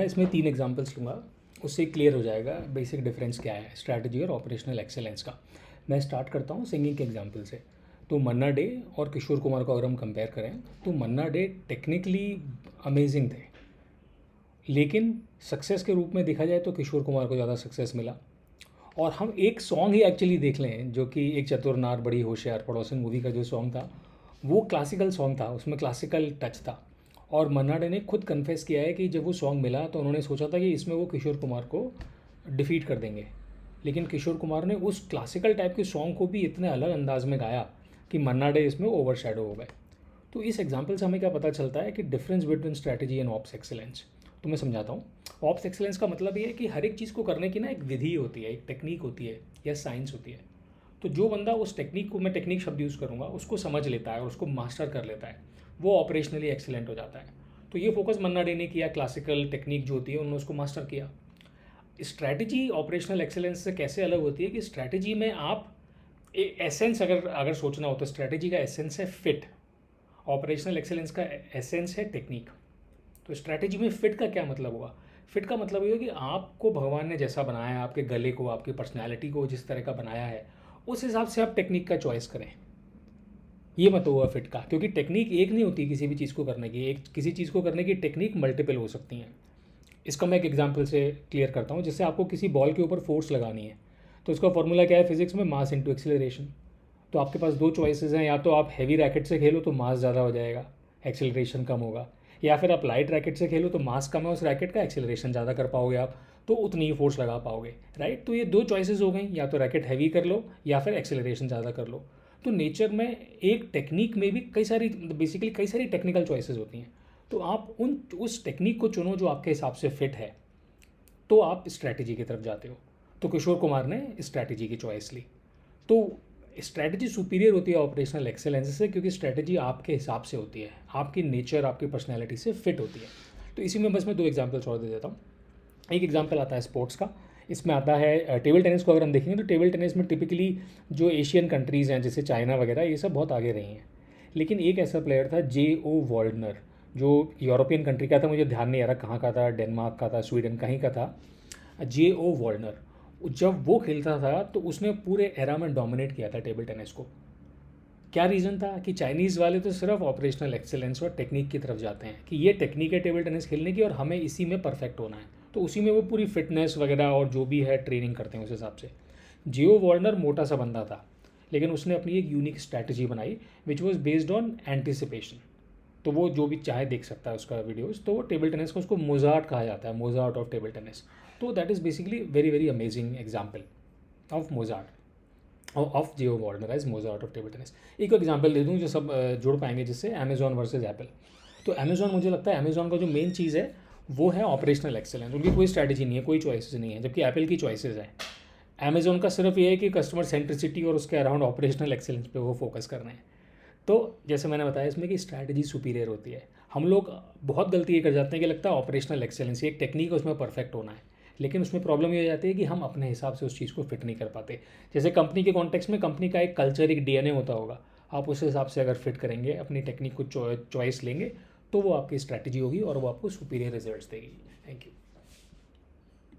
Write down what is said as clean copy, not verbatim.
मैं इसमें 3 एग्जांपल्स लूँगा, उससे क्लियर हो जाएगा बेसिक डिफरेंस क्या है स्ट्रैटेजी और ऑपरेशनल एक्सेलेंस का। मैं स्टार्ट करता हूँ सिंगिंग के एग्जांपल से। तो मन्ना डे और किशोर कुमार को अगर हम कंपेयर करें तो मन्ना डे टेक्निकली अमेजिंग थे, लेकिन सक्सेस के रूप में देखा जाए तो किशोर कुमार को ज़्यादा सक्सेस मिला। और हम एक सॉन्ग ही एक्चुअली देख लें, जो कि एक चतुर नार बड़ी होशियार पड़ोसन मूवी का जो सॉन्ग था, वो क्लासिकल सॉन्ग था, उसमें क्लासिकल टच था। और मन्ना डे ने खुद कन्फेस किया है कि जब वो सॉन्ग मिला तो उन्होंने सोचा था कि इसमें वो किशोर कुमार को डिफ़ीट कर देंगे, लेकिन किशोर कुमार ने उस क्लासिकल टाइप के सॉन्ग को भी इतने अलग अंदाज में गाया कि मन्ना डे इसमें ओवर शेडो हो गए। तो इस एग्जाम्पल से हमें क्या पता चलता है कि difference between strategy and ops excellence. तो मैं समझाता हूँ। ऑप्स एक्सेलेंस का मतलब ये है कि हर एक चीज़ को करने की ना एक विधि होती है, एक टेक्निक होती है या साइंस होती है। तो जो बंदा उस टेक्निक को, मैं टेक्निक शब्द यूज़ करूँगा, उसको समझ लेता है और उसको मास्टर कर लेता है, वो ऑपरेशनली एक्सेलेंट हो जाता है। तो ये फोकस मन्ना डे ने किया, क्लासिकल टेक्निक जो होती है उन्होंने उसको मास्टर किया। स्ट्रैटेजी ऑपरेशनल एक्सेलेंस से कैसे अलग होती है कि स्ट्रैटेजी में आप एसेंस अगर सोचना हो तो स्ट्रैटेजी का एसेंस है फिट, ऑपरेशनल एक्सेलेंस का एसेंस है टेक्निक। तो स्ट्रैटेजी में फिट का क्या मतलब हुआ? फिट का मतलब ये है कि आपको भगवान ने जैसा बनाया है, आपके गले को, आपकी पर्सनैलिटी को जिस तरह का बनाया है, उस हिसाब से आप टेक्निक का चॉइस करें। ये मत हुआ फिट का, क्योंकि टेक्निक एक नहीं होती किसी भी चीज़ को करने की, एक किसी चीज़ को करने की टेक्निक मल्टीपल हो सकती हैं। इसका मैं एक एग्जांपल से क्लियर करता हूँ। जैसे आपको किसी बॉल के ऊपर फोर्स लगानी है, तो इसका फॉर्मूला क्या है फिजिक्स में? Mass into acceleration. तो आपके पास दो चॉइसेस हैं, या तो आप हैवी रैकेट से खेलो तो मास ज़्यादा हो जाएगा, एक्सेलरेशन कम होगा, या फिर आप लाइट रैकेट से खेलो तो मास कम है उस रैकेट का, एक्सेलरेशन ज़्यादा कर पाओगे आप, तो उतनी ही फोर्स लगा पाओगे, राइट। तो ये दो चॉइसेस हो गई, या तो रैकेट हैवी कर लो या फिर एक्सेलरेशन ज़्यादा कर लो। तो नेचर में एक टेक्निक में भी कई सारी, बेसिकली कई सारी टेक्निकल चॉइसेस होती हैं। तो आप उस टेक्निक को चुनो जो आपके हिसाब से फिट है, तो आप स्ट्रैटेजी की तरफ जाते हो। तो किशोर कुमार ने स्ट्रैटेजी की चॉइस ली। तो स्ट्रैटेजी सुपीरियर होती है ऑपरेशनल एक्सेलेंस से, क्योंकि स्ट्रैटेजी आपके हिसाब से होती है, आपकी नेचर, आपकी पर्सनैलिटी से फिट होती है। तो इसी में बस मैं दो एग्जाम्पल्स और दे देता हूँ। एक एग्जाम्पल आता है स्पोर्ट्स का, इसमें आता है टेबल टेनिस को अगर हम देखेंगे तो टेबल टेनिस में टिपिकली जो एशियन कंट्रीज़ हैं जैसे चाइना वगैरह, ये सब बहुत आगे रही हैं। लेकिन एक ऐसा प्लेयर था J.O. वॉल्डनर, जो यूरोपियन कंट्री का था, मुझे ध्यान नहीं आ रहा कहाँ का था, डेनमार्क का था, स्वीडन कहीं का था। J.O. वॉल्डनर, जब वो खेलता था तो उसने पूरे एरा में डोमिनेट किया था टेबल टेनिस को। क्या रीज़न था कि चाइनीज़ वाले तो सिर्फ ऑपरेशनल एक्सेलेंस और टेक्निक की तरफ जाते हैं कि ये टेक्निक है टेबल टेनिस खेलने की और हमें इसी में परफेक्ट होना है, तो उसी में वो पूरी फिटनेस वगैरह और जो भी है ट्रेनिंग करते हैं उस हिसाब से। J.O. वॉर्नर मोटा सा बंदा था, लेकिन उसने अपनी एक यूनिक स्ट्रैटेजी बनाई which was based on anticipation. तो वो जो भी चाहे देख सकता है उसका वीडियोस। तो वो टेबल टेनिस को, उसको मोजार्ट कहा जाता है, मोजार्ट ऑफ टेबल टेनिस। तो that is basically very very amazing example of Mozart, of J.O. Warner as Mozart of table tennis. एक एग्जाम्पल दे दूँ जो सब जुड़ पाएंगे जिससे, अमेजॉन वर्सेज एप्पल। तो अमेजॉन, मुझे लगता है अमेजॉन का जो मेन चीज़ है वो है ऑपरेशनल एक्सेलेंस। उनकी कोई स्ट्रैटेजी नहीं है, कोई चॉइसेस नहीं है, जबकि एप्पल की चॉइसेस हैं। अमेजॉन का सिर्फ ये है कि कस्टमर सेंट्रिसिटी और उसके अराउंड ऑपरेशनल एक्सेलेंस पे वो फोकस कर रहे हैं। तो जैसे मैंने बताया इसमें कि स्ट्रैटेजी सुपीरियर होती है। हम लोग बहुत गलती ये कर जाते हैं कि लगता है ऑपरेशनल एक्सेलेंस, एक टेक्निक है उसमें परफेक्ट होना है, लेकिन उसमें प्रॉब्लम ये हो जाती है कि हम अपने हिसाब से उस चीज़ को फिट नहीं कर पाते। जैसे कंपनी के कॉन्टेक्स्ट में कंपनी का एक कल्चर, एक DNA होता होगा, आप उस हिसाब से अगर फिट करेंगे, अपनी टेक्निक को चॉइस लेंगे, तो वो आपकी स्ट्रैटेजी होगी और वो आपको सुपीरियर रिजल्ट्स देगी। Thank you.